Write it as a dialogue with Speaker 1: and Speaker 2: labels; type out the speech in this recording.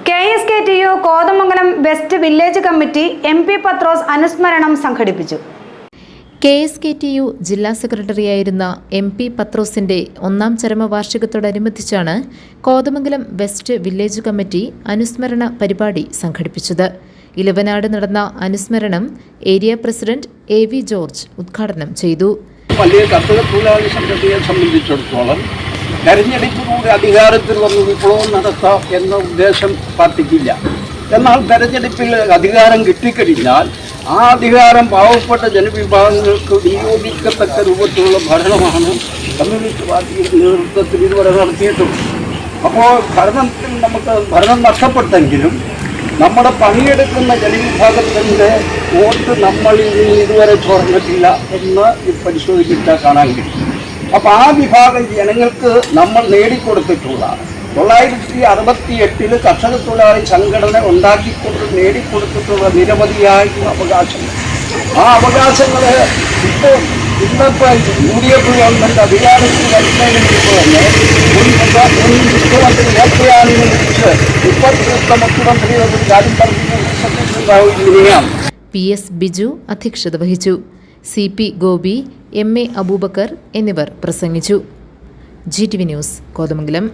Speaker 1: KSKTU Kothamangalam west village committee MP പത്രോസ് അനുസ്മരണം സംഘടിപ്പിച്ചു.
Speaker 2: KSKTU ജില്ലാ സെക്രട്ടറിയായിരുന്ന MP പത്രോസിന്റെ ഒന്നാം ചരമവാർഷികത്തോടനുബന്ധിച്ചാണ് കോതമംഗലം വെസ്റ്റ് വില്ലേജ് കമ്മിറ്റി അനുസ്മരണ പരിപാടി സംഘടിപ്പിച്ചത്. ഇലവനാട് നടന്ന അനുസ്മരണം ഏരിയ പ്രസിഡന്റ് AV ജോർജ് ഉദ്ഘാടനം ചെയ്തു.
Speaker 3: വലിയ കർഷക തൊഴിലാളി സംഘടനയെ സംബന്ധിച്ചിടത്തോളം തെരഞ്ഞെടുപ്പിലൂടെ അധികാരത്തിൽ വന്ന് വിപ്ലവം നടത്താം എന്ന ഉദ്ദേശം പാർട്ടിക്കില്ല. എന്നാൽ തെരഞ്ഞെടുപ്പിൽ അധികാരം കിട്ടിക്കഴിഞ്ഞാൽ ആ അധികാരം പാവപ്പെട്ട ജനവിഭാഗങ്ങൾക്ക് വിനിയോഗിക്കത്തക്ക രൂപത്തിലുള്ള ഭരണമാണ് കമ്മ്യൂണിസ്റ്റ് പാർട്ടിയുടെ നേതൃത്വത്തിൽ ഇതുവരെ നടത്തിയിട്ടുള്ളത്. അപ്പോൾ ഭരണം നഷ്ടപ്പെട്ടെങ്കിലും നമ്മുടെ പണിയെടുക്കുന്ന ജനവിഭാഗത്തിൻ്റെ വോട്ട് നമ്മളിൽ നിന്ന് ഇതുവരെ ചോർന്നിട്ടില്ല എന്ന് പരിശോധിച്ചിട്ടാൽ കാണാൻ കഴിയും. അപ്പോൾ ആ വിഭാഗം ജനങ്ങൾക്ക് നമ്മൾ നേടിക്കൊടുത്തിട്ടുള്ള 968 കർഷക തൊഴിലാളി സംഘടന ഉണ്ടാക്കിക്കൊണ്ട് നേടിക്കൊടുത്തിട്ടുള്ള നിരവധിയായ അവകാശങ്ങൾ, ആ അവകാശങ്ങളെ ഇപ്പോൾ ഇന്നിപ്പോൾ UDF ഗവൺമെൻറ് അധികാരത്തിൽ വരുന്നതിന് മുമ്പ് തന്നെ മുൻ മുഖ്യമന്ത്രി നേത്രയാണിനെ കുറിച്ച് ഇപ്പോഴത്തെ മുഖ്യമന്ത്രിയുടെ കാര്യം പറഞ്ഞിട്ടുണ്ടാവുകയാണ്.
Speaker 2: PS ബിജു അധ്യക്ഷത വഹിച്ചു. CP ഗോപി, MA അബൂബക്കർ എന്നിവർ പ്രസംഗിച്ചു. GTV news Kothamangalam.